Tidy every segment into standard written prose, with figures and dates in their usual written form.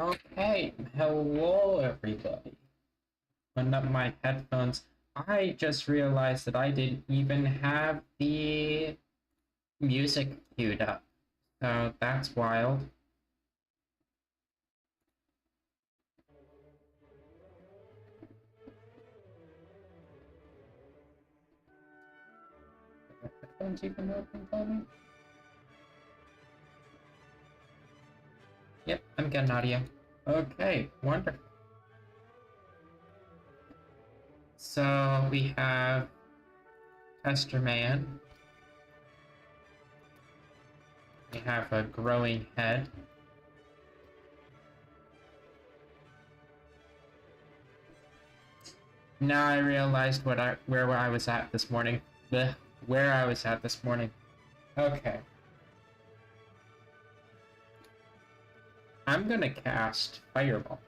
Okay, hello everybody. Putting up my headphones. I just realized that I didn't even have the music queued up. So that's wild. Are the headphones even open for me? Yep, I'm getting audio. Okay, wonderful. So we have Tester Man. We have a growing head. Now I realized where I was at this morning. Where I was at this morning. Okay. I'm gonna cast Fireball.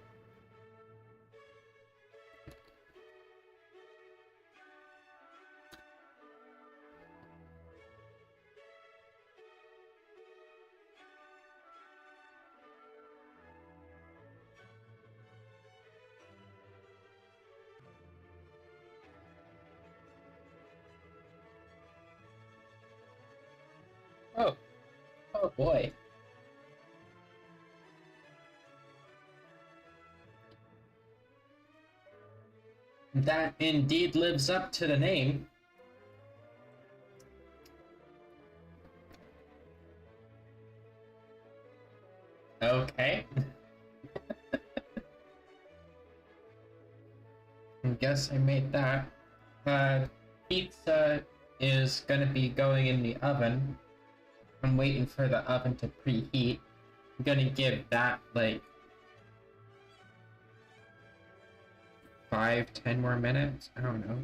Oh, oh boy. That indeed lives up to the name. Okay. I guess I made that. Pizza is gonna be going in the oven. I'm waiting for the oven to preheat. I'm gonna give that like 5-10 more minutes. I don't know.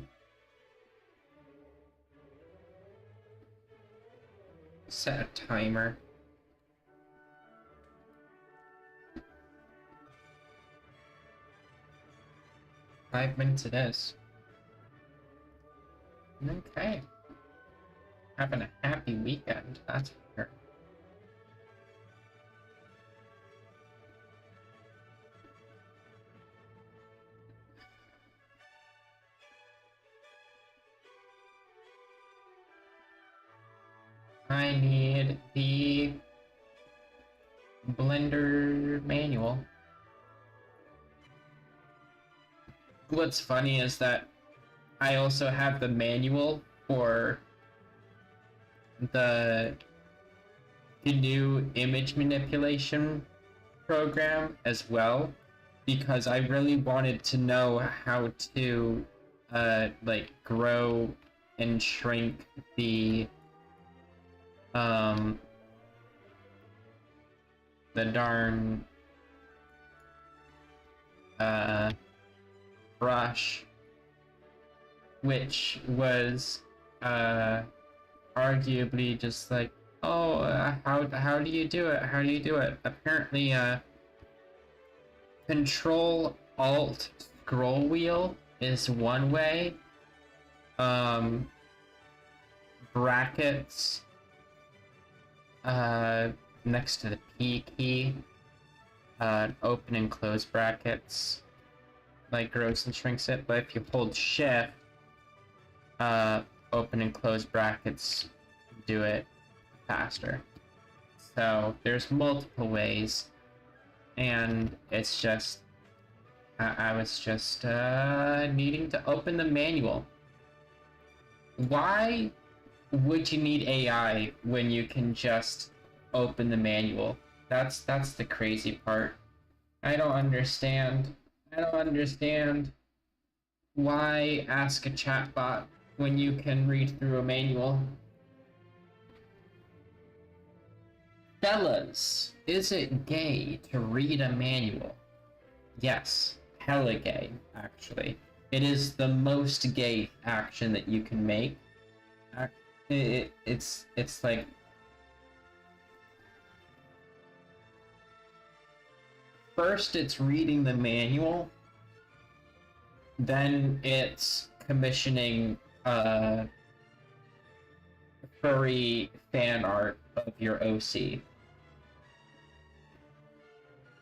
Set a timer. 5 minutes it is. Okay. Having a happy weekend, that's for sure. I need the Blender manual. What's funny is that I also have the manual for the GNU image manipulation program as well, because I really wanted to know how to like grow and shrink the darn brush, which was arguably just like, oh, how do you do it? How do you do it? Apparently, Control Alt scroll wheel is one way. Brackets next to the P key, open and close brackets like grows and shrinks it, but if you hold shift, open and close brackets do it faster. So there's multiple ways, and it's just I was just needing to open the manual. Why would you need AI when you can just open the manual? That's the crazy part. I don't understand. I don't understand why ask a chatbot when you can read through a manual. Fellas, is it gay to read a manual? Yes, hella gay, actually. It is the most gay action that you can make. It's like first it's reading the manual, then it's commissioning furry fan art of your OC.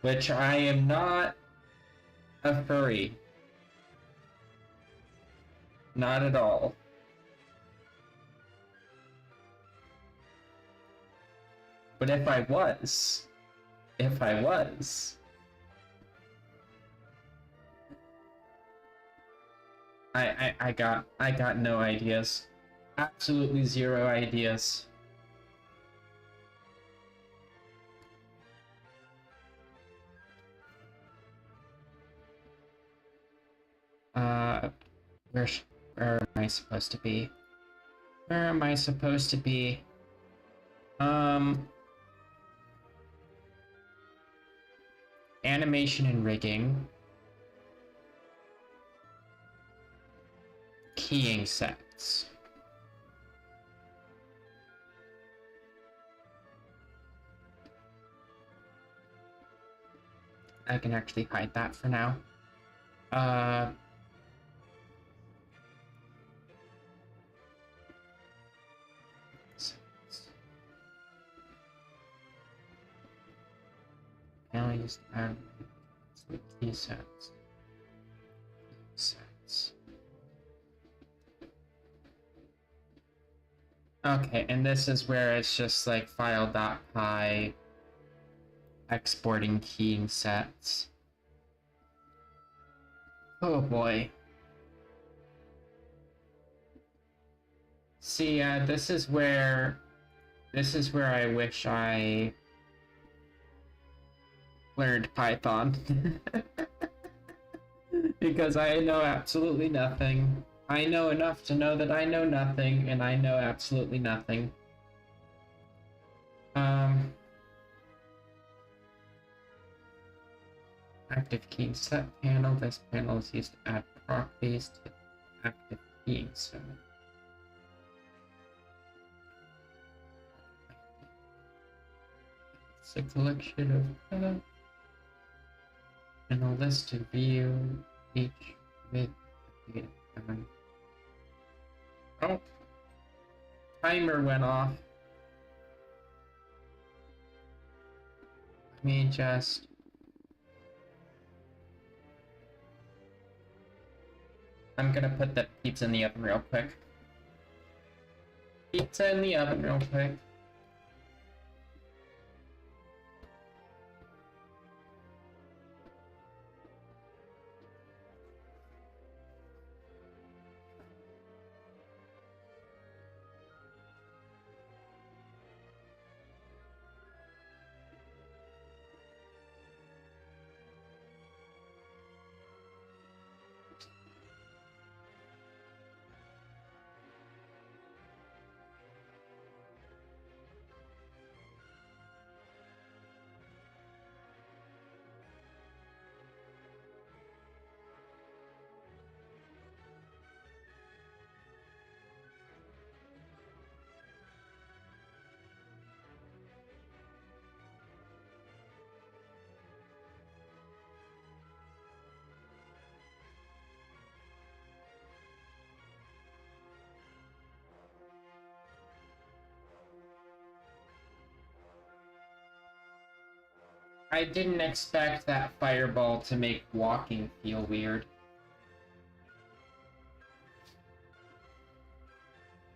which I am not a furry. Not at all. But if I was, I got no ideas. Absolutely zero ideas. Where am I supposed to be? Where am I supposed to be? Animation and rigging. Keying sets. I can actually hide that for now. Now I just add some key sets. Okay, and this is where it's just like file.py exporting keying sets. Oh boy. See, this is where I wish I learned Python. Because I know absolutely nothing. I know enough to know that I know nothing, and I know absolutely nothing. Active keying set panel. This panel is used to add properties to active keying set. It's a collection of and a list to view each with data. Oh, timer went off. Let me just. I'm gonna put the pizza in the oven real quick. Pizza in the oven real quick. I didn't expect that fireball to make walking feel weird.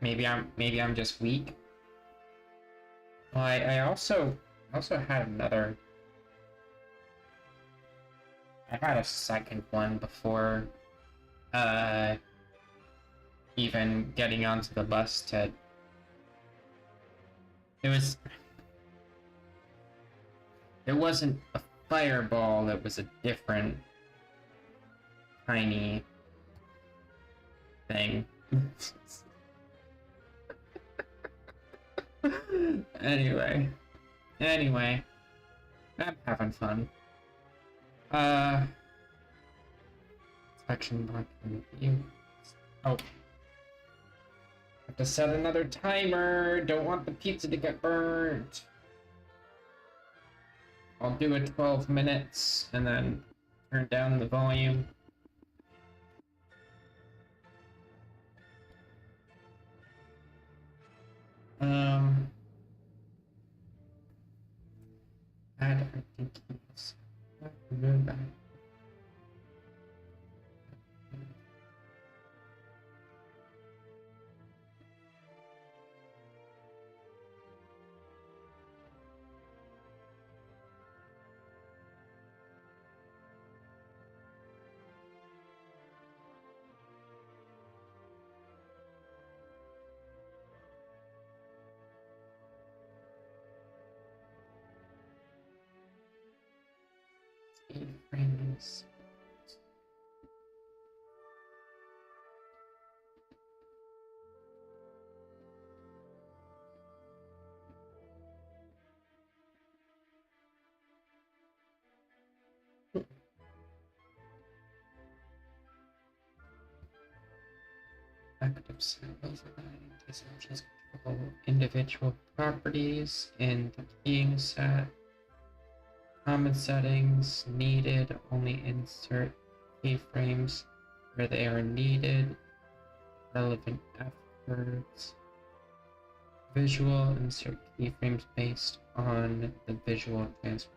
Maybe I'm just weak. Well, I also had another. I had a second one before even getting onto the bus to. It wasn't a fireball, it was a different tiny thing. Anyway, I'm having fun. Section block review. Oh. Have to set another timer. Don't want the pizza to get burnt. I'll do it 12 minutes and then turn down the volume. Add active keys. Frames. Active symbols just control individual properties in the keying set. Common settings needed, only insert keyframes where they are needed. Relevant efforts. Visual, insert keyframes based on the visual transfer.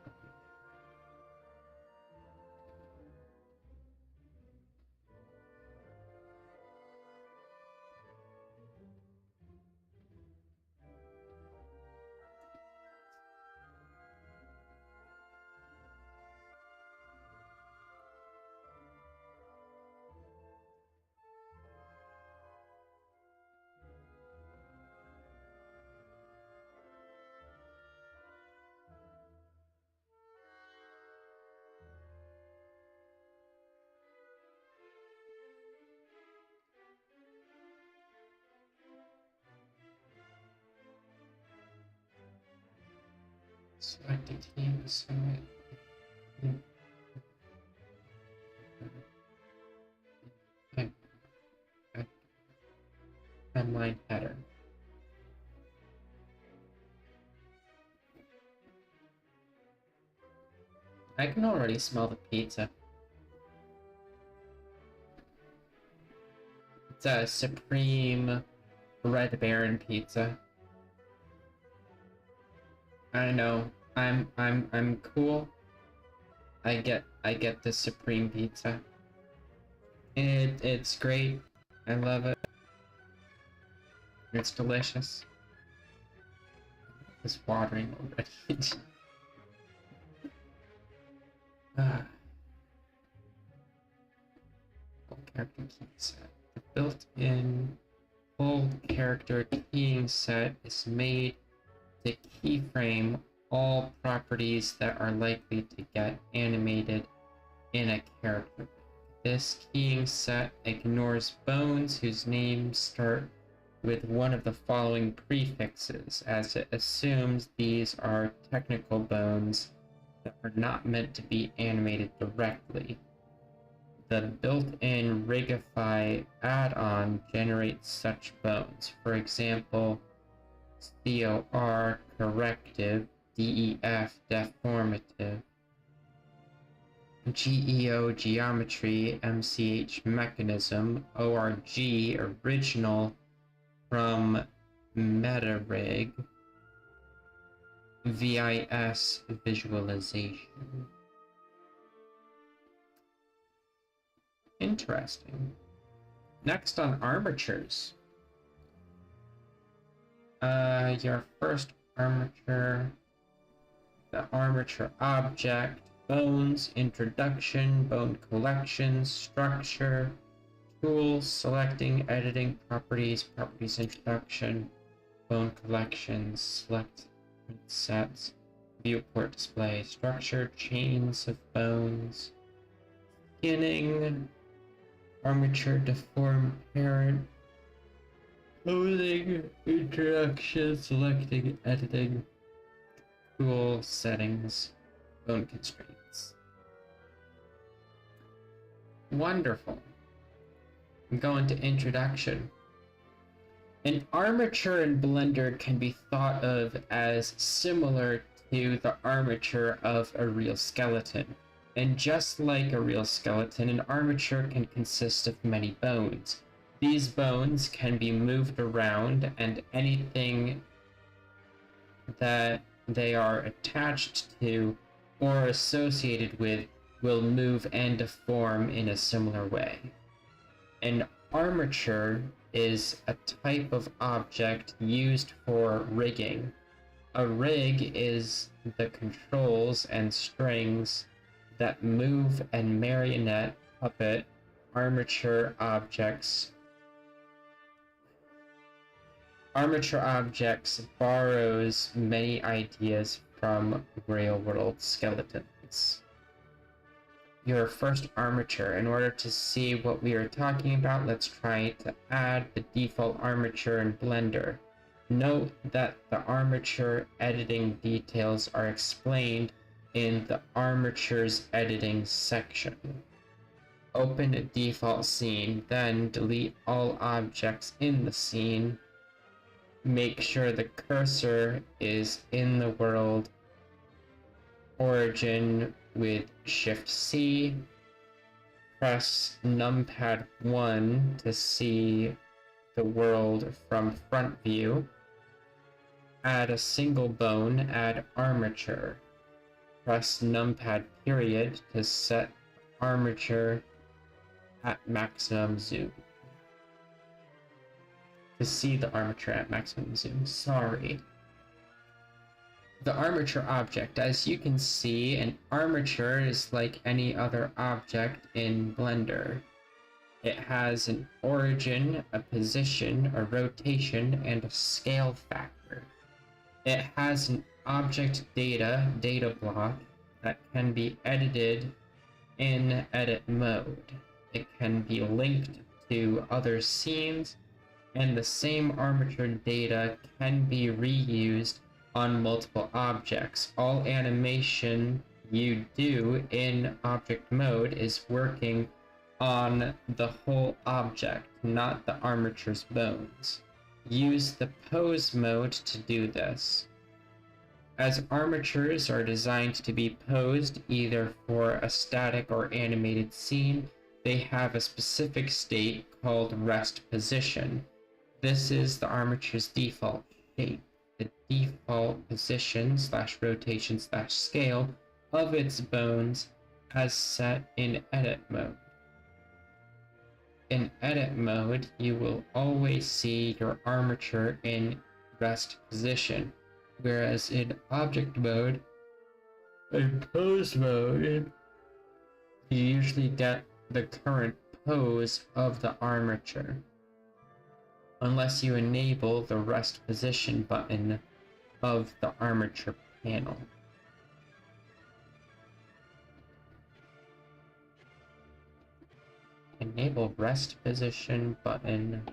Select a team, timeline header. I can already smell the pizza. It's a Supreme Red Baron pizza. I know. I'm cool. I get the Supreme pizza. It's great. I love it. It's delicious. It's watering already. Full character key set. The built-in full character keying set is made to keyframe all properties that are likely to get animated in a character. This keying set ignores bones whose names start with one of the following prefixes, as it assumes these are technical bones that are not meant to be animated directly. The built-in Rigify add-on generates such bones. For example, COR corrective, DEF deformative, GEO geometry, MCH mechanism, ORG original from MetaRig, VIS visualization. Interesting. Next on armatures. Your first armature, the armature object, bones, introduction, bone collection, structure, tools, selecting, editing, properties, introduction, bone collections, select sets, viewport display, structure, chains of bones, skinning, armature, deform parent, clothing, interaction, selecting, editing, tool, settings, bone constraints. Wonderful. I'm going to introduction. An armature in Blender can be thought of as similar to the armature of a real skeleton. And just like a real skeleton, an armature can consist of many bones. These bones can be moved around, and anything that they are attached to or associated with will move and deform in a similar way. An armature is a type of object used for rigging. A rig is the controls and strings that move and marionette puppet armature objects. Armature objects borrows many ideas from real-world skeletons. Your first armature. In order to see what we are talking about, let's try to add the default armature in Blender. Note that the armature editing details are explained in the armature's editing section. Open a default scene, then delete all objects in the scene. Make sure the cursor is in the world origin with Shift-C. Press numpad 1 to see the world from front view. Add a single bone, add armature. Press numpad period to set armature at maximum zoom. To see the armature at maximum zoom, sorry. The armature object. As you can see, an armature is like any other object in Blender. It has an origin, a position, a rotation, and a scale factor. It has an object data block that can be edited in edit mode. It can be linked to other scenes, and the same armature data can be reused on multiple objects. All animation you do in object mode is working on the whole object, not the armature's bones. Use the pose mode to do this. As armatures are designed to be posed either for a static or animated scene, they have a specific state called rest position. This is the armature's default shape. The default position / rotation / scale of its bones as set in edit mode. In edit mode, you will always see your armature in rest position, whereas in object mode and pose mode, you usually get the current pose of the armature, unless you enable the rest position button of the armature panel. Enable rest position button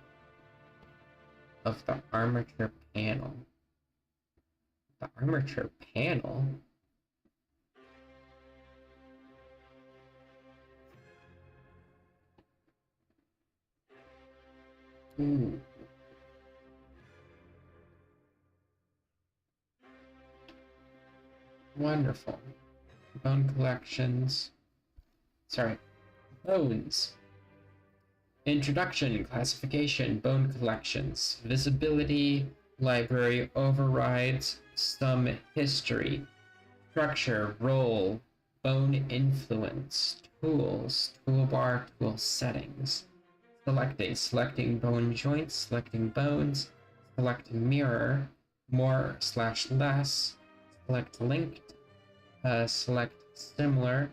of the armature panel. The armature panel? Ooh. Wonderful. Bone collections. Sorry. Bones. Introduction, classification, bone collections, visibility, library overrides, some history, structure, role, bone influence, tools, toolbar, tool settings, selecting bone joints, selecting bones, select mirror, more / less, select linked, select similar,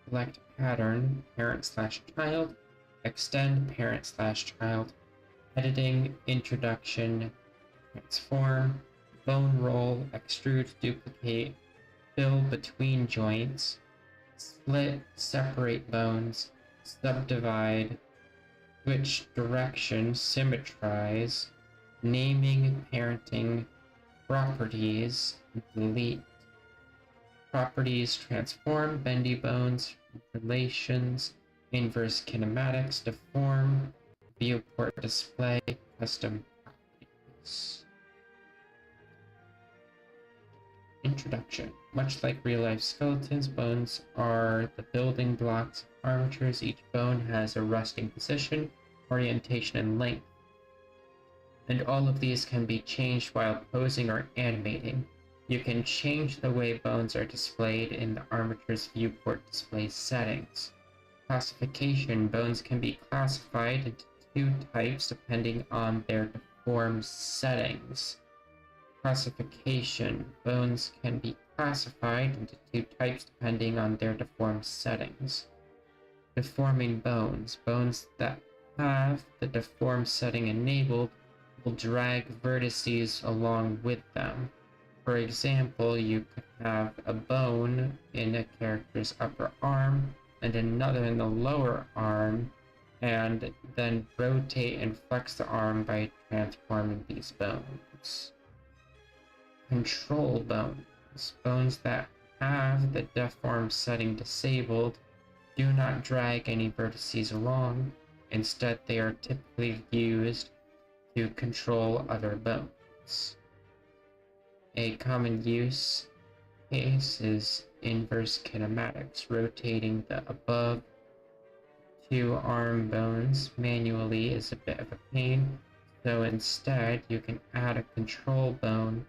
select pattern, parent / child, extend parent / child, editing, introduction, transform, bone roll, extrude, duplicate, fill between joints, split, separate bones, subdivide, switch direction, symmetrize, naming, parenting, properties, delete, properties, transform, bendy bones, relations, inverse kinematics, deform, viewport display, custom properties. Introduction. Much like real-life skeletons, bones are the building blocks of armatures. Each bone has a resting position, orientation, and length. And all of these can be changed while posing or animating. You can change the way bones are displayed in the armature's viewport display settings. Classification: bones can be classified into two types depending on their deformed settings. Classification: bones can be classified into two types depending on their deformed settings. Deforming bones: bones that have the deformed setting enabled will drag vertices along with them. For example, you could have a bone in a character's upper arm and another in the lower arm, and then rotate and flex the arm by transforming these bones. Control bones: bones that have the deformed setting disabled do not drag any vertices along. Instead, they are typically used to control other bones. A common use case is inverse kinematics. Rotating the above two arm bones manually is a bit of a pain, so instead you can add a control bone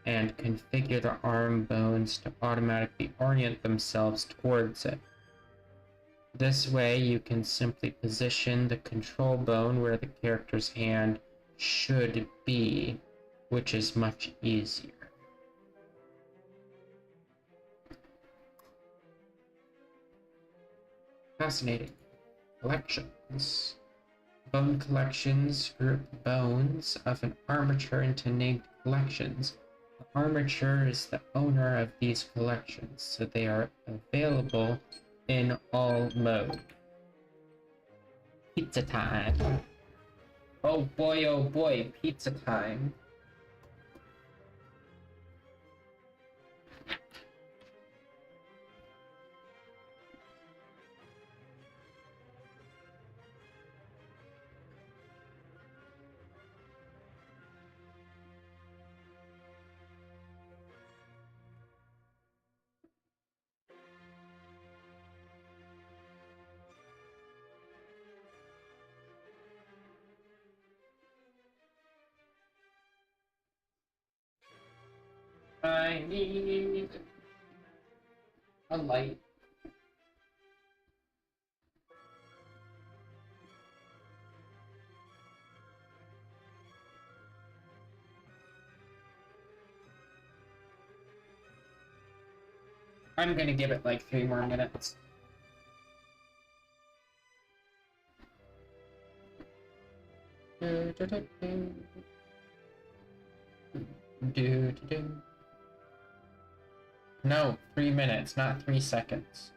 and configure the arm bones to automatically orient themselves towards it. This way you can simply position the control bone where the character's hand should be, which is much easier. Fascinating. Collections. Bone collections group bones of an armature into named collections. The armature is the owner of these collections, so they are available in all modes. Pizza time. Oh boy, pizza time. I need a light. I'm gonna give it like 3 more minutes. No, 3 minutes, not 3 seconds.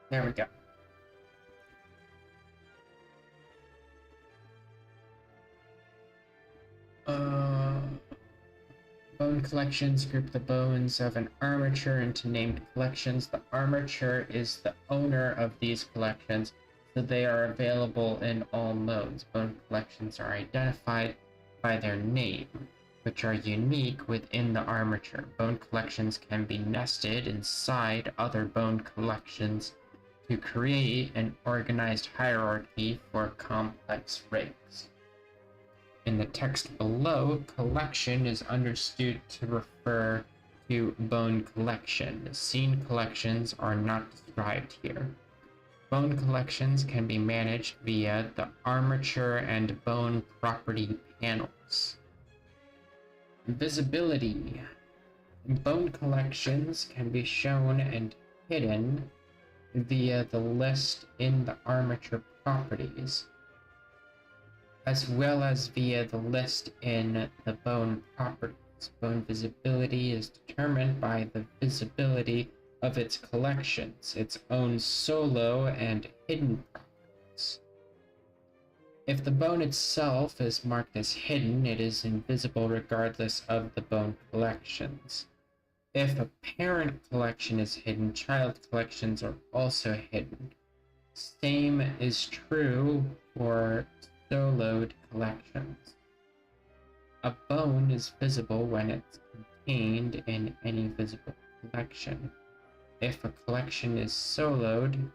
There we go. Bone collections group the bones of an armature into named collections. The armature is the owner of these collections, so they are available in all modes. Bone collections are identified by their name, which are unique within the armature. Bone collections can be nested inside other bone collections to create an organized hierarchy for complex rigs. In the text below, collection is understood to refer to bone collection. Scene collections are not described here. Bone collections can be managed via the armature and bone property panels. Visibility. Bone collections can be shown and hidden via the list in the armature properties, as well as via the list in the bone properties. Bone visibility is determined by the visibility of its collections, its own solo and hidden properties. If the bone itself is marked as hidden, it is invisible regardless of the bone collections. If a parent collection is hidden, child collections are also hidden. Same is true for soloed collections. A bone is visible when it's contained in any visible collection. If a collection is soloed,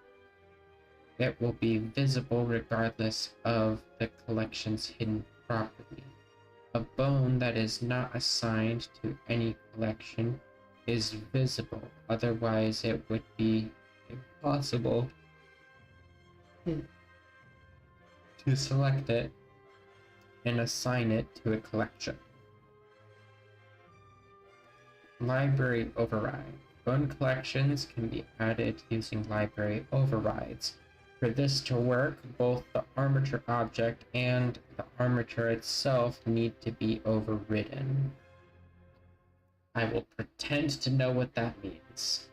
it will be visible regardless of the collection's hidden property. A bone that is not assigned to any collection is visible, otherwise it would be impossible to select it and assign it to a collection. Library override. Bone collections can be added using library overrides. For this to work, both the armature object and the armature itself need to be overridden. I will pretend to know what that means.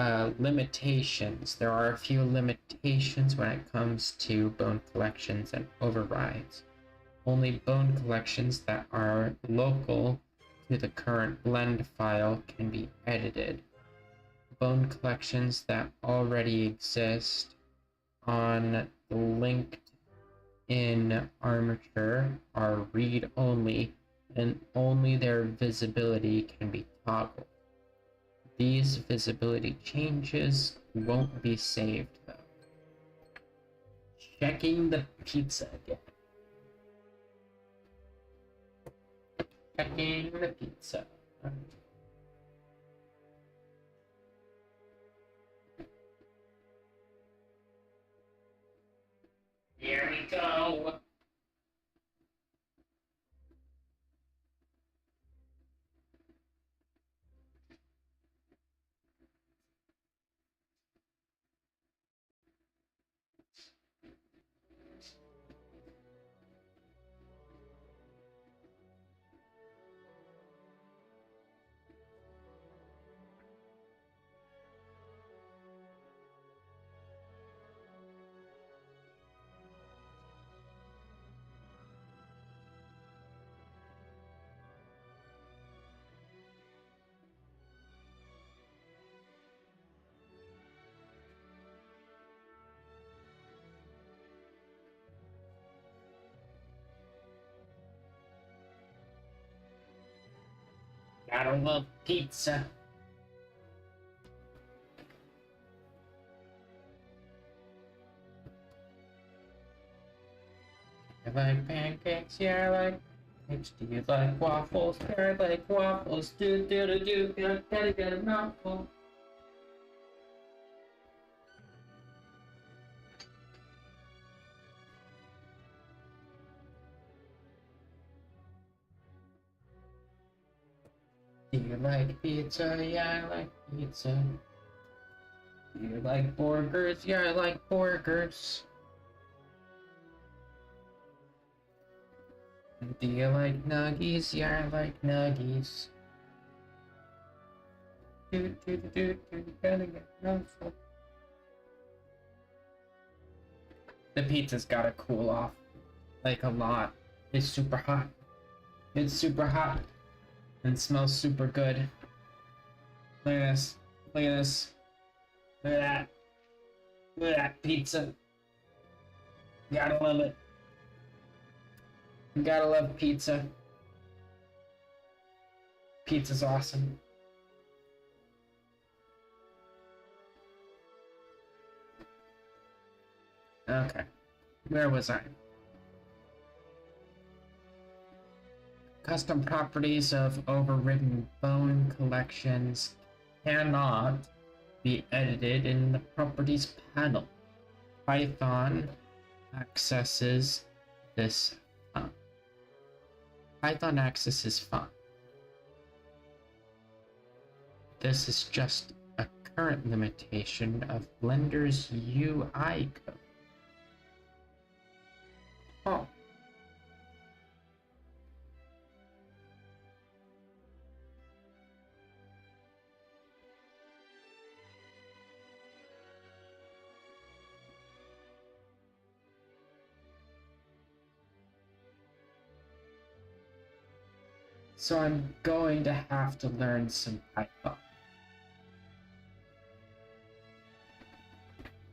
Limitations. There are a few limitations when it comes to bone collections and overrides. Only bone collections that are local to the current blend file can be edited. Bone collections that already exist on the linked in armature are read-only, and only their visibility can be toggled. These visibility changes won't be saved though. Checking the pizza again. Checking the pizza. Here we go. Gotta love pizza. I like pancakes, yeah, I like pancakes. Do you like waffles? Yeah, I like waffles. Do, gotta get a mouthful. Do you like pizza? Yeah, I like pizza. Do you like burgers? Yeah, I like burgers. Do you like nuggies? Yeah, I like nuggies. Do, gotta get a mouthful. The pizza's gotta cool off. Like a lot. It's super hot. It's super hot. And smells super good. Look at this. Look at this. Look at that. Look at that pizza. Gotta love it. Gotta love pizza. Pizza's awesome. Okay. Where was I? Custom properties of overridden bone collections cannot be edited in the properties panel. Python accesses this. Python accesses fine. This is just a current limitation of Blender's UI code. Oh. So I'm going to have to learn some Python.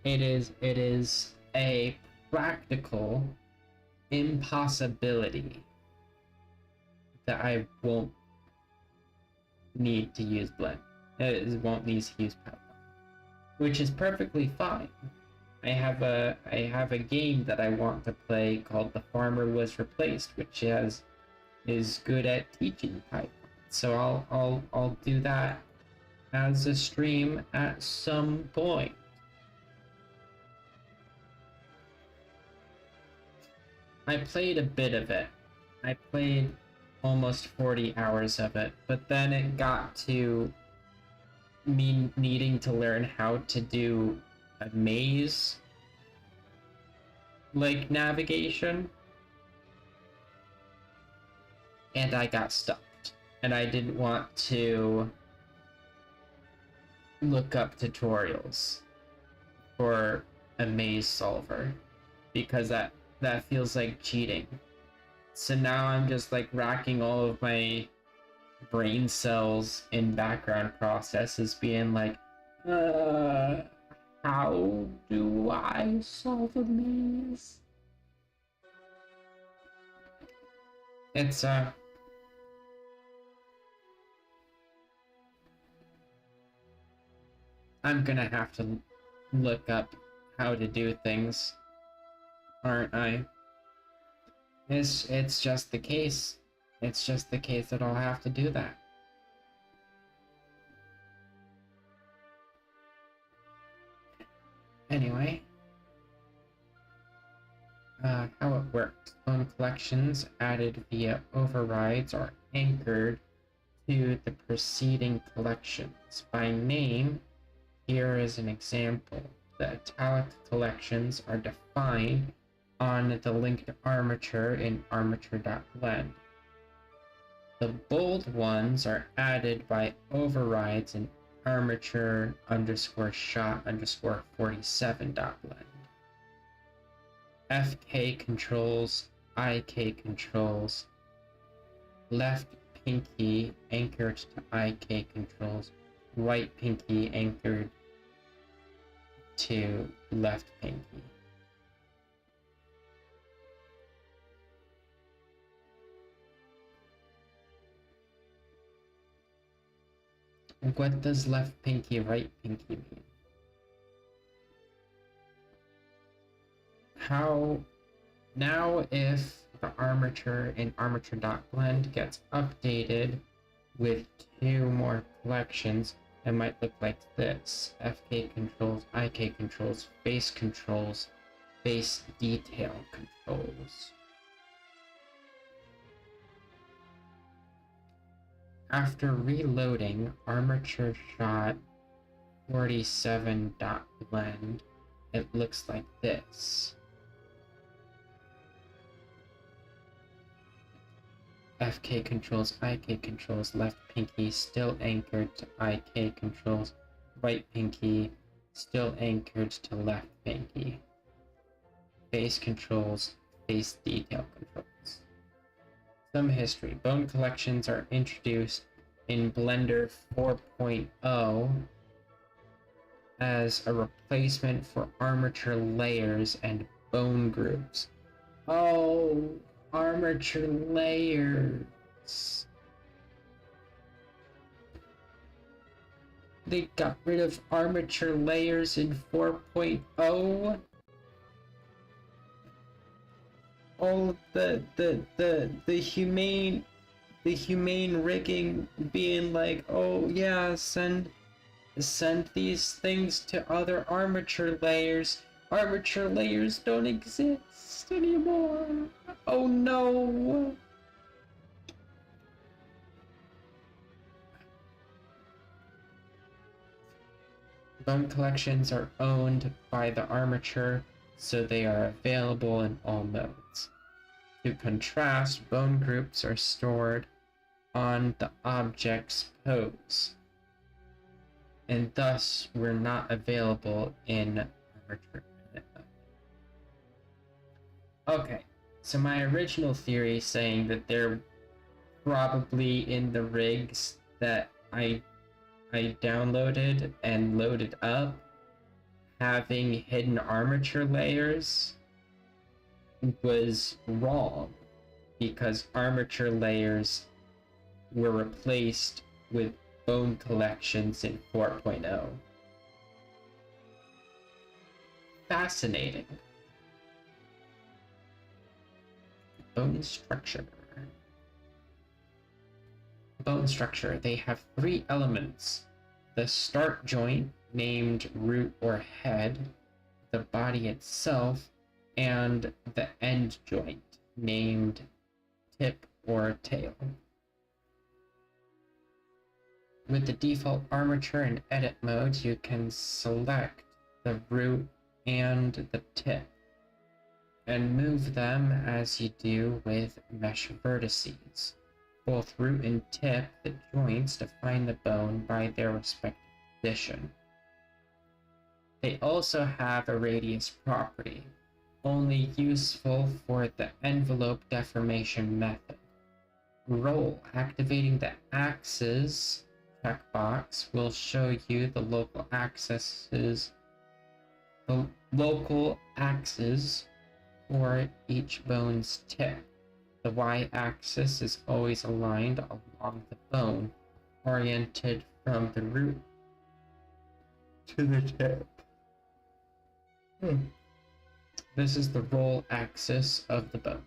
It is a practical impossibility that I won't need to use Blend. It won't need to use Python, which is perfectly fine. I have a game that I want to play called The Farmer Was Replaced, which has is good at teaching Python. So I'll do that as a stream at some point. I played a bit of it. I played almost 40 hours of it, but then it got to me needing to learn how to do a maze like navigation, and I got stuck, and I didn't want to look up tutorials for a maze solver because that feels like cheating. So now I'm just like racking all of my brain cells in background processes being like, how do I solve a maze? It's I'm gonna have to look up how to do things, aren't I? It's just the case. It's just the case that I'll have to do that. Anyway, how it works. Bone collections added via overrides are anchored to the preceding collections by name. Here is an example. The italic collections are defined on the linked armature in armature.blend. The bold ones are added by overrides in armature underscore shot underscore 47.blend. FK controls, IK controls, left pinky anchored to IK controls, right pinky anchored to left pinky. What does left pinky, right pinky mean? How now if the armature in armature.blend gets updated with 2 more collections, it might look like this. FK controls, IK controls, face detail controls. After reloading armature shot 47.blend, it looks like this. FK controls, IK controls, left pinky still anchored to IK controls, right pinky still anchored to left pinky. Face controls, face detail controls. Some history. Bone collections are introduced in Blender 4.0 as a replacement for armature layers and bone groups. Oh, armature layers. They got rid of armature layers in 4.0. All the humane rigging being like, oh yeah, send these things to other armature layers. Armature layers don't exist anymore. Oh no. Bone collections are owned by the armature, so they are available in all modes. To contrast, bone groups are stored on the object's pose, and thus were not available in armature. Okay, so my original theory saying that they're probably in the rigs that I downloaded and loaded up, having hidden armature layers was wrong, because armature layers were replaced with bone collections in 4.0. Fascinating. Bone structure. bone structure, they have three elements: the start joint, named root or head, the body itself, and the end joint, named tip or tail. With the default armature and edit modes, you can select the root and the tip and move them as you do with mesh vertices. Both root and tip, the joints, define the bone by their respective position. They also have a radius property, only useful for the envelope deformation method. Roll, activating the axes checkbox, will show you the local axes for each bone's tip. The y-axis is always aligned along the bone, oriented from the root to the tip. This is the roll axis of the bone.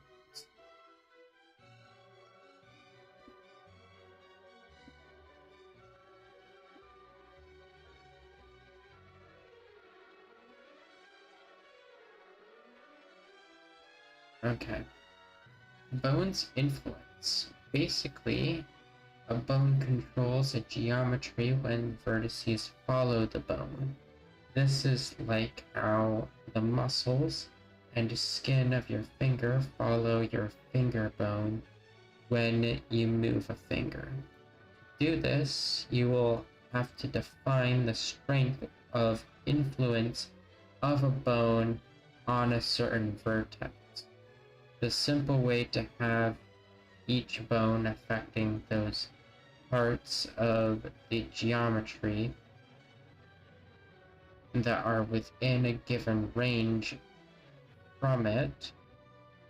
Okay. Bone's influence. Basically, a bone controls a geometry when vertices follow the bone. This is like how the muscles and skin of your finger follow your finger bone when you move a finger. To do this, you will have to define the strength of influence of a bone on a certain vertex. The simple way to have each bone affecting those parts of the geometry that are within a given range from it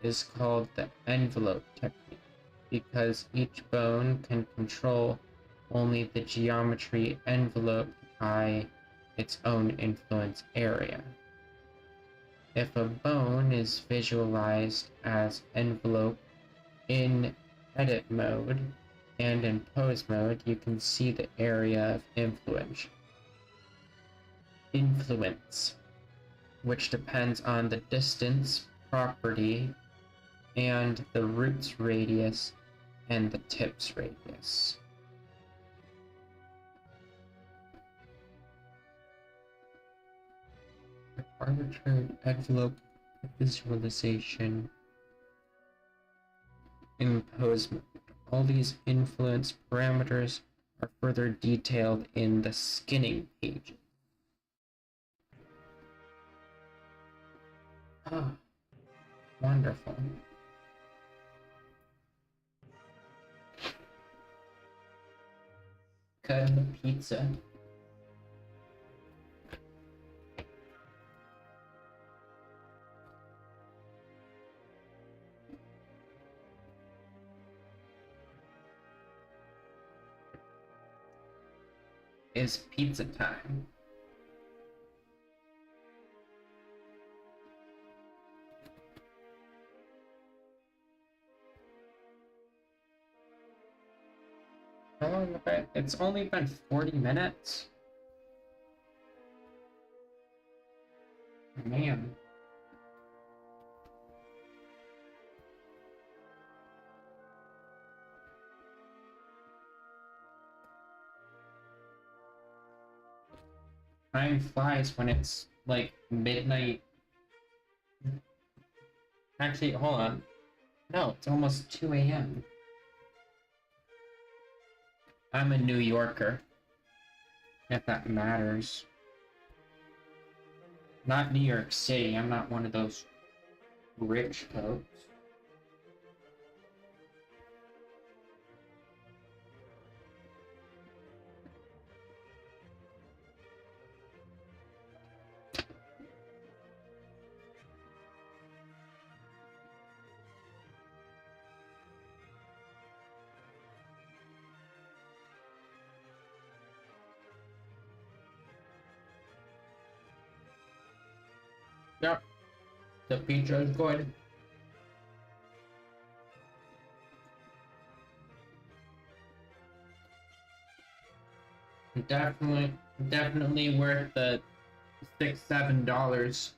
is called the envelope technique, because each bone can control only the geometry enveloped by its own influence area. If a bone is visualized as envelope in edit mode and in pose mode, you can see the area of influence, which depends on the distance property and the root's radius and the tip's radius. Arbitrary envelope visualization in pose mode. All these influence parameters are further detailed in the skinning pages. Ah, wonderful. Cutting the pizza. Is pizza time. How long have I? It's only been 40 minutes. Man. Time flies when it's like midnight. Actually, hold on. No, it's almost 2 a.m. I'm a New Yorker, if that matters. Not New York City, I'm not one of those rich folks. Yep, the pizza is good. Definitely worth the $6-7.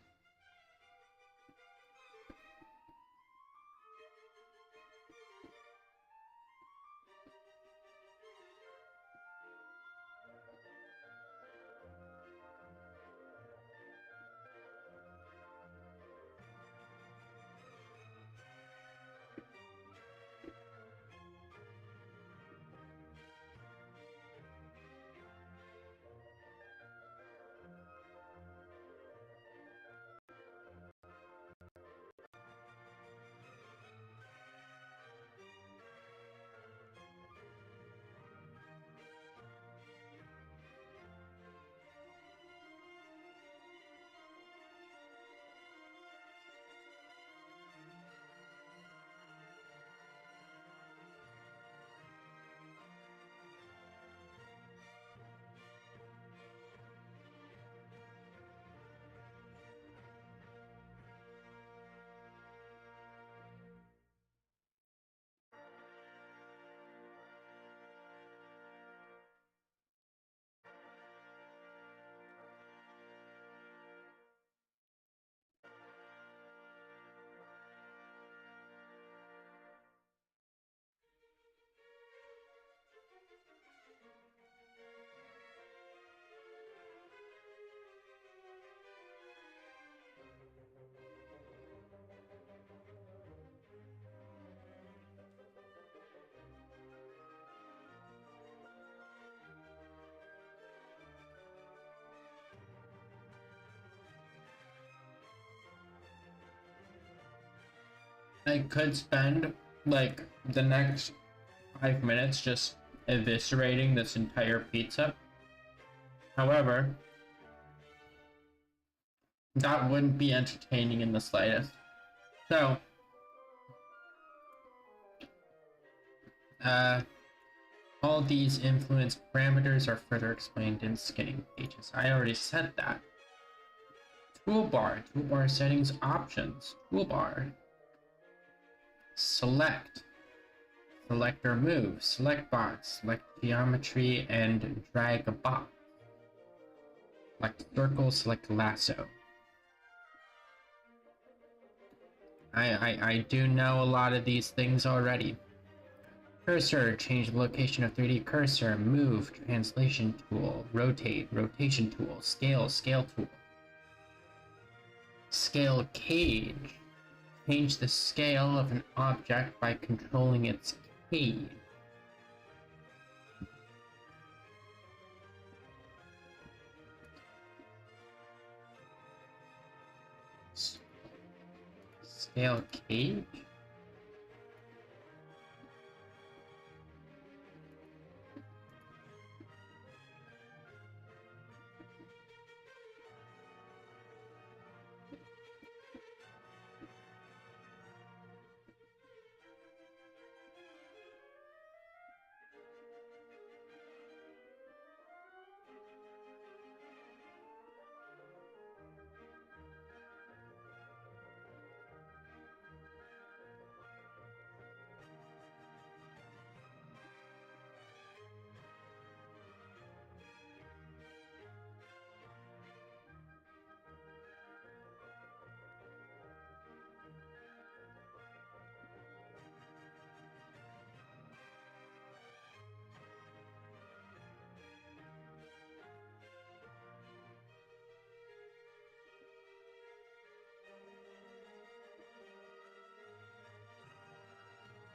I could spend like the next 5 minutes just eviscerating this entire pizza. However, that wouldn't be entertaining in the slightest. So, all these influence parameters are further explained in skinning pages. I already said that. Toolbar settings options, toolbar. Select or move, select box, select geometry, and drag a box. Select circle, select lasso. I do know a lot of these things already. Cursor, change the location of 3D cursor, move, translation tool, rotate, rotation tool, scale, scale tool. Scale cage, change the scale of an object by controlling its cage. Scale cage?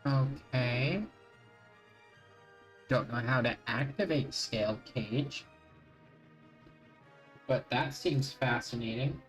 Okay. Don't know how to activate scale cage, but that seems fascinating.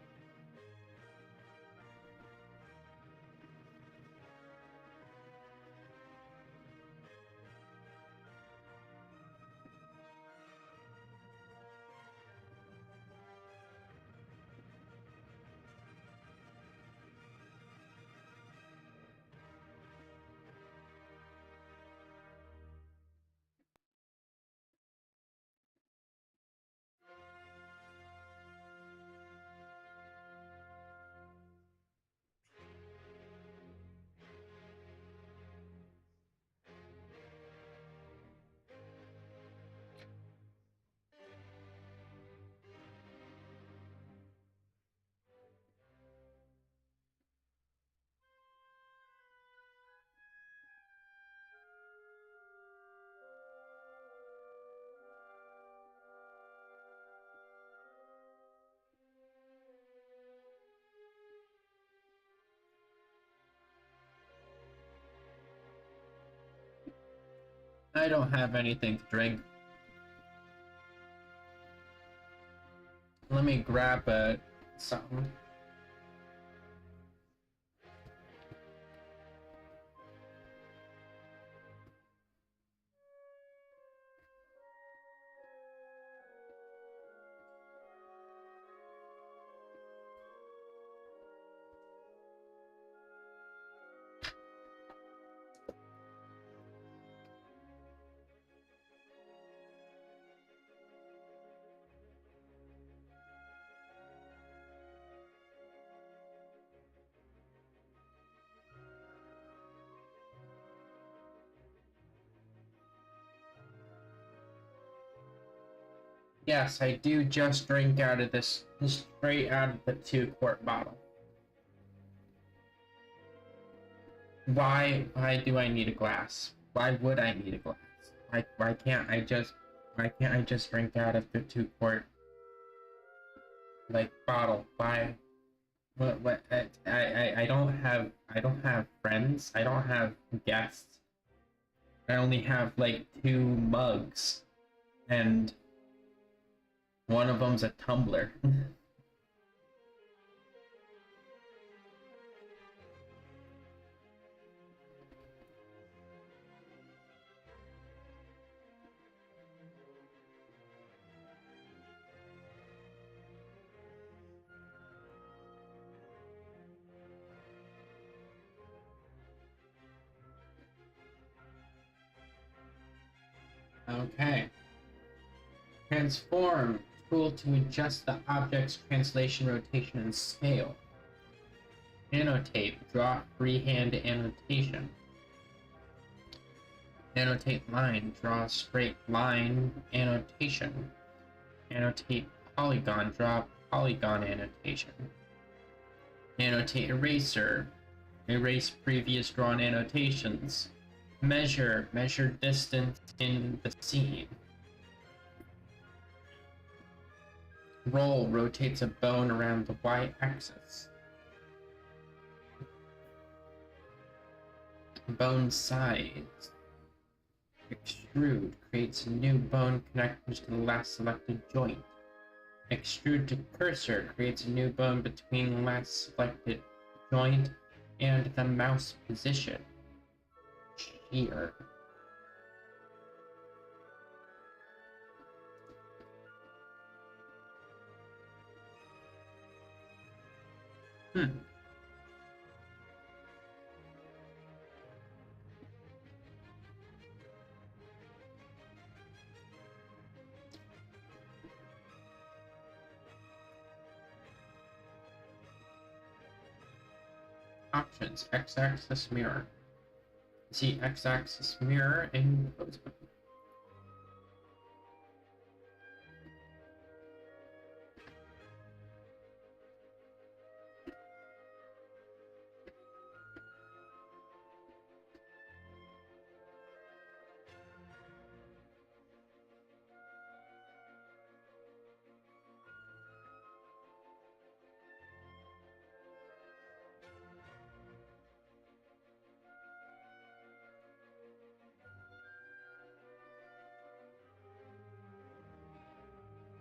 I don't have anything to drink. Let me grab something. Yes, I do just drink out of this straight out of the 2-quart bottle. Why do I need a glass? Why would I need a glass? Why can't I just drink out of the 2-quart like bottle? Why? What I don't have friends. I don't have guests. I only have like 2 mugs, and one of them's a tumbler. Okay. Transform. Tool to adjust the object's translation, rotation, and scale. Annotate. Draw freehand annotation. Annotate line. Draw straight line annotation. Annotate polygon. Draw polygon annotation. Annotate eraser. Erase previous drawn annotations. Measure. Measure distance in the scene. Roll. Rotates a bone around the y-axis. Bone size. Extrude. Creates a new bone connected to the last selected joint. Extrude to cursor. Creates a new bone between the last selected joint and the mouse position. Shear. Options. X-axis mirror. See X-axis mirror in pose mode.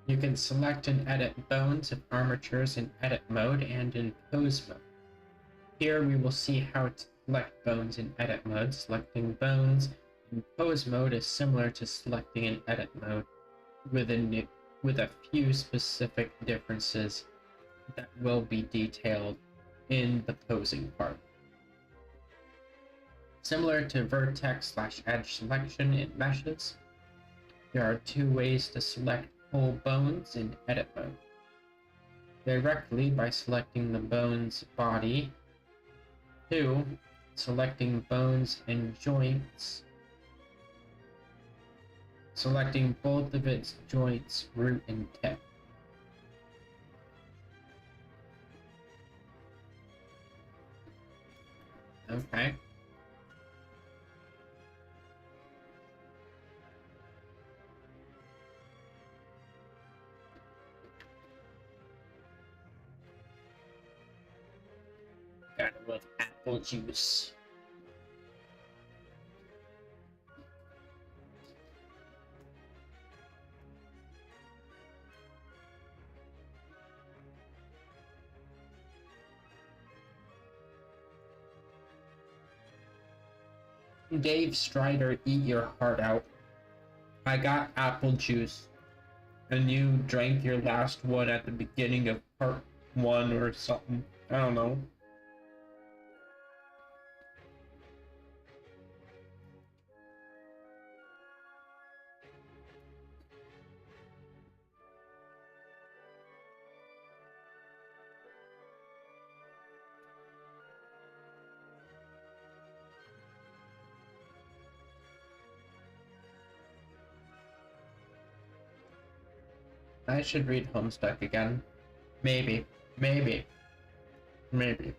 You can select and edit bones and armatures in edit mode and in pose mode. Here we will see how to select bones in edit mode. Selecting bones in pose mode is similar to selecting in edit mode with a few specific differences that will be detailed in the posing part. Similar to vertex/edge selection in meshes, there are 2 ways to select whole bones in edit mode. Directly by selecting the bone's body. 2. Selecting bones and joints. Selecting both of its joints, root and tip. Okay. Gotta love apple juice. Dave Strider, eat your heart out. I got apple juice, and you drank your last one at the beginning of part 1 or something. I don't know. I should read Homestuck again. Maybe. Maybe. Maybe.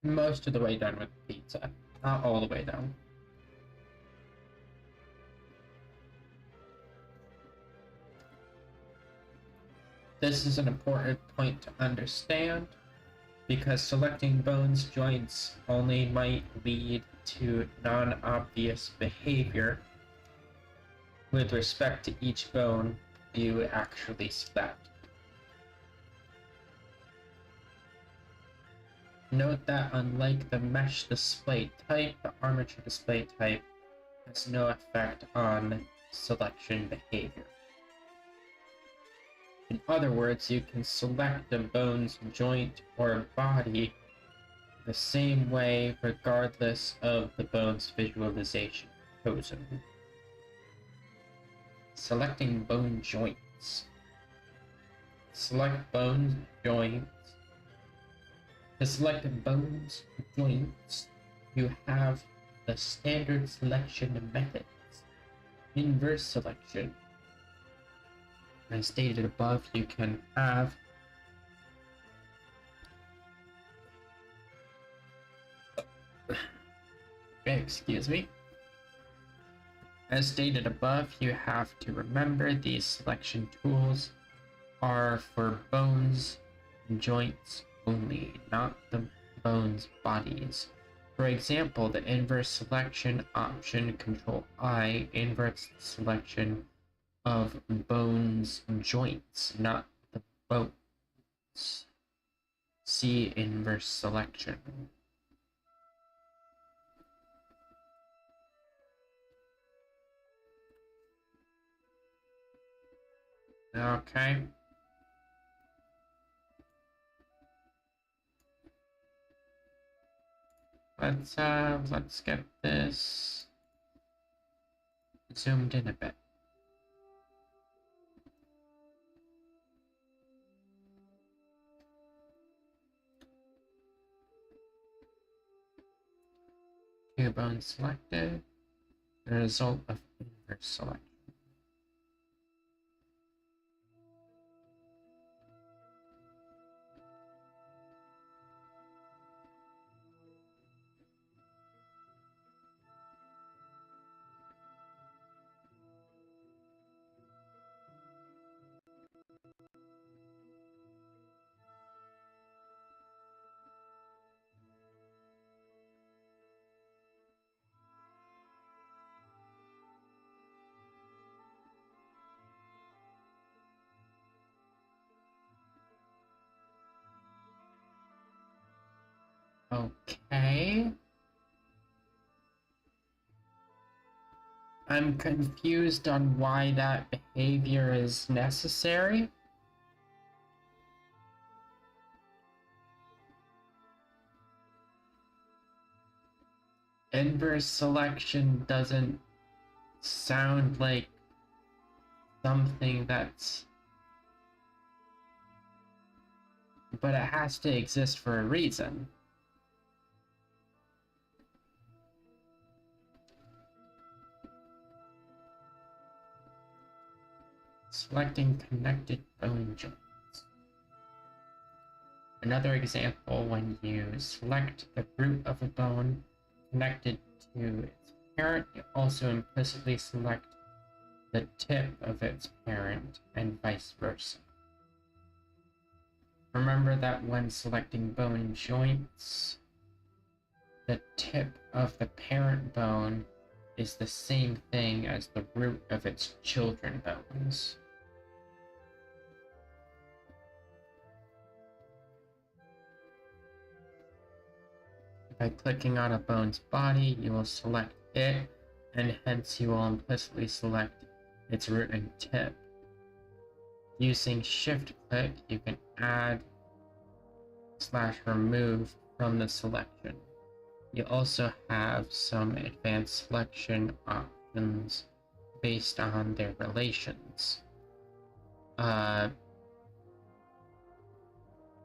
Most of the way done with pizza. Not all the way down. This is an important point to understand because selecting bones joints only might lead to non-obvious behavior with respect to each bone you actually select. Note that unlike the mesh display type, the armature display type has no effect on selection behavior. In other words, you can select a bone's joint or body the same way regardless of the bone's visualization chosen. Selecting bone joints. Select bone joints. To select bones joints, you have the standard selection methods. Inverse selection. As stated above, you can have excuse me. As stated above, you have to remember these selection tools are for bones and joints only, not the bones' bodies. For example, the inverse selection option Control I inverts the selection of bones and joints, not the bones. See inverse selection. Okay. Let's get this zoomed in a bit. Two bones selected. The result of inverse selection. Okay. I'm confused on why that behavior is necessary. Inverse selection doesn't sound like something that's... But it has to exist for a reason. Selecting connected bone joints. Another example, when you select the root of a bone connected to its parent, you also implicitly select the tip of its parent and vice versa. Remember that when selecting bone joints, the tip of the parent bone is the same thing as the root of its children bones. By clicking on a bone's body, you will select it, and hence you will implicitly select its root and tip. Using shift click, you can add / remove from the selection. You also have some advanced selection options based on their relations.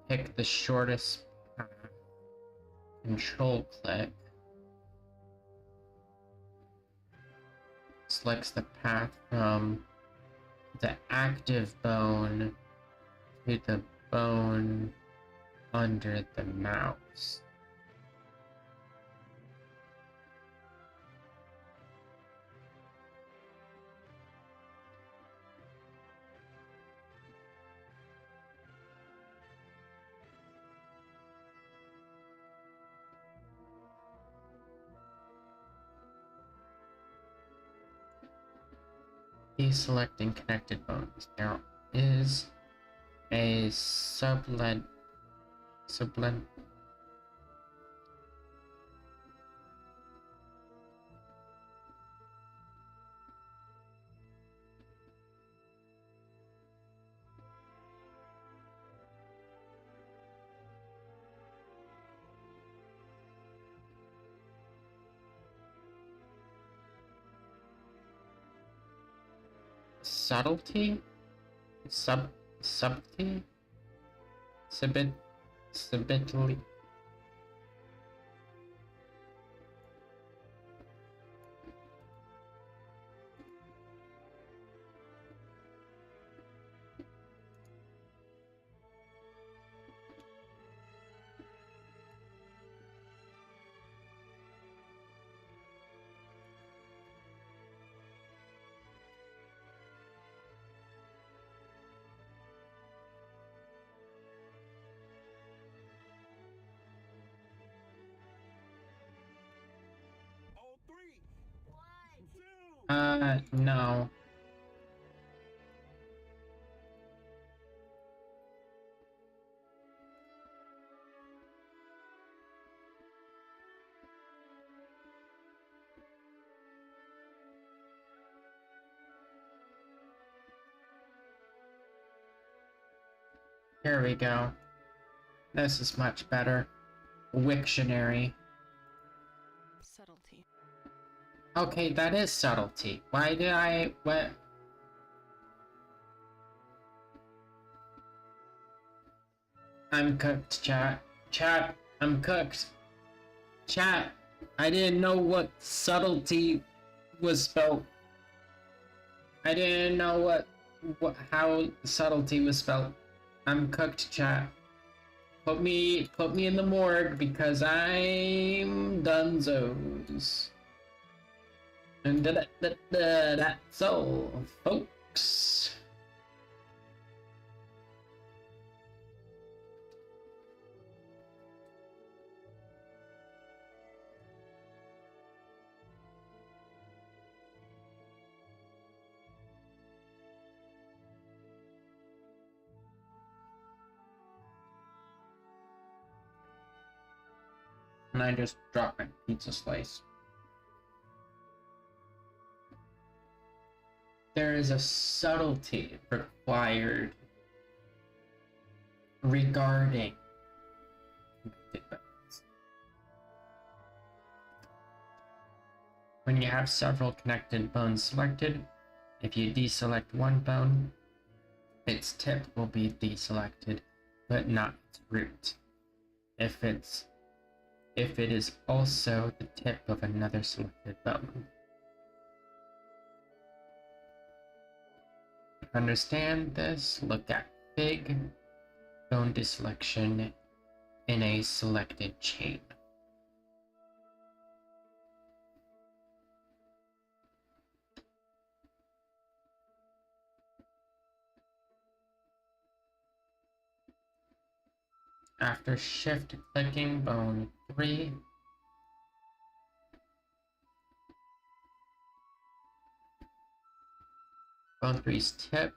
Pick the shortest path, control click, selects the path from the active bone to the bone under the mouse. Deselecting connected bones. There is a sublet subtlety? Subtlety? Subtly? No. Here we go. This is much better. Wiktionary. Subtlety. Okay, that is subtlety. Why did what? I'm cooked, chat. Chat, I'm cooked. Chat, I didn't know what subtlety was spelled. I didn't know how subtlety was spelled. I'm cooked, chat. Put me in the morgue because I'm donezo's. And that's all, folks. And I just dropped my pizza slice. There is a subtlety required regarding connected bones. When you have several connected bones selected, if you deselect one bone, its tip will be deselected, but not its root. If it is also the tip of another selected bone. To understand this, look at Fig bone deselection in a selected chain. After shift clicking bone 3, bone 3's tip,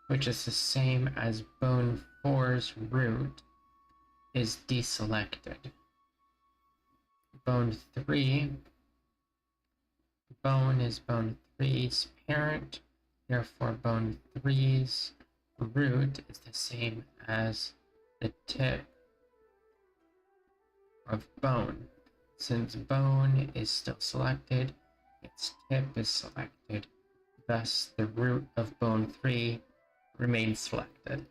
which is the same as bone 4's root, is deselected. Bone 3, bone is bone 3's parent, therefore bone 3's root is the same as the tip of bone. Since bone is still selected, its tip is selected, thus the root of bone 3 remains selected.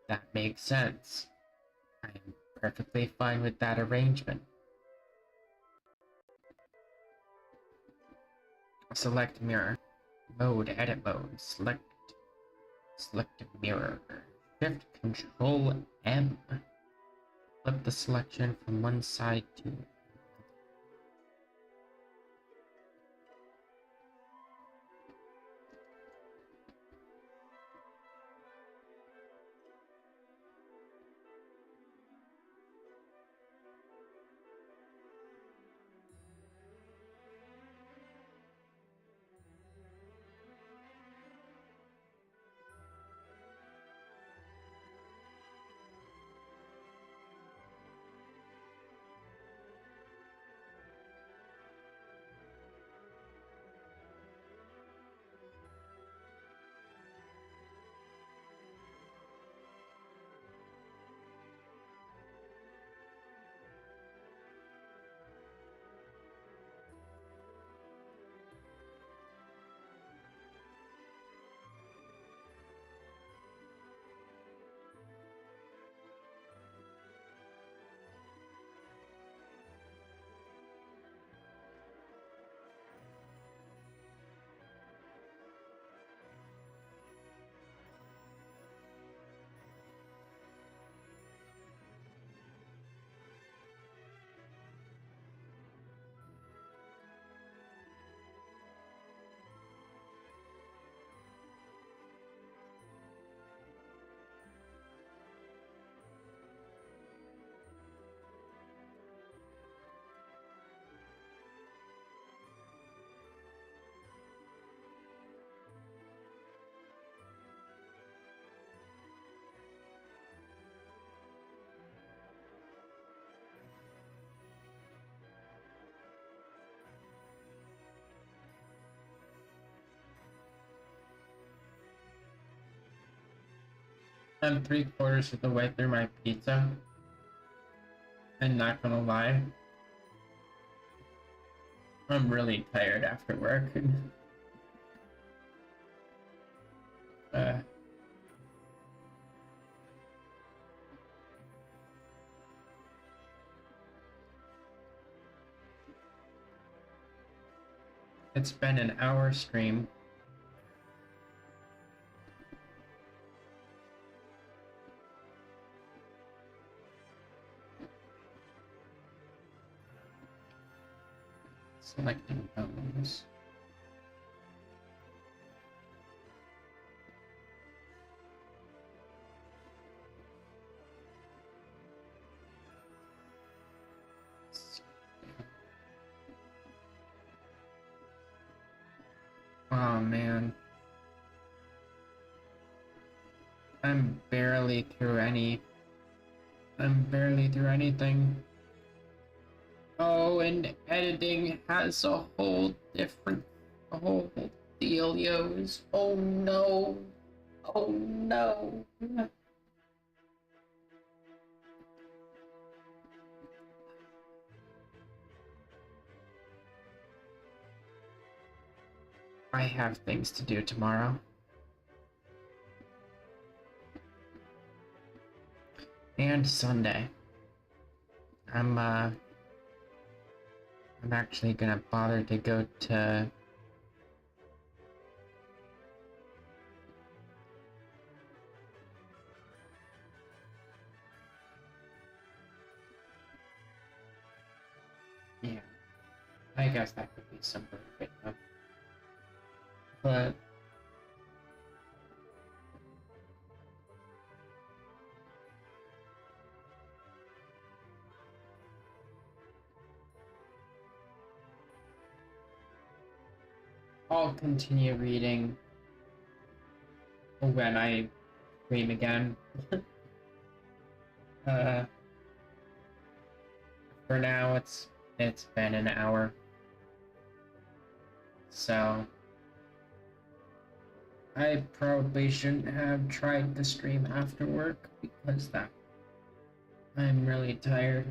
That makes sense. I am perfectly fine with that arrangement. Select mirror. Mode, edit mode. Select mirror. Shift Control M. Flip the selection from one side to I'm 3/4 of the way through my pizza, and not gonna lie, I'm really tired after work. uh, it's been an hour stream. Selecting bones. Oh man. I'm barely through anything. Oh, and editing has a whole dealios. Oh no. Oh no. I have things to do tomorrow. And Sunday. I'm actually gonna bother to go to I guess that could be some benefit though. But I'll continue reading when I stream again. uh, for now, it's been an hour, so I probably shouldn't have tried to stream after work because that I'm really tired.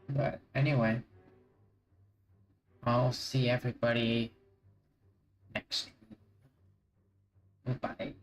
But anyway, I'll see everybody next week. Bye.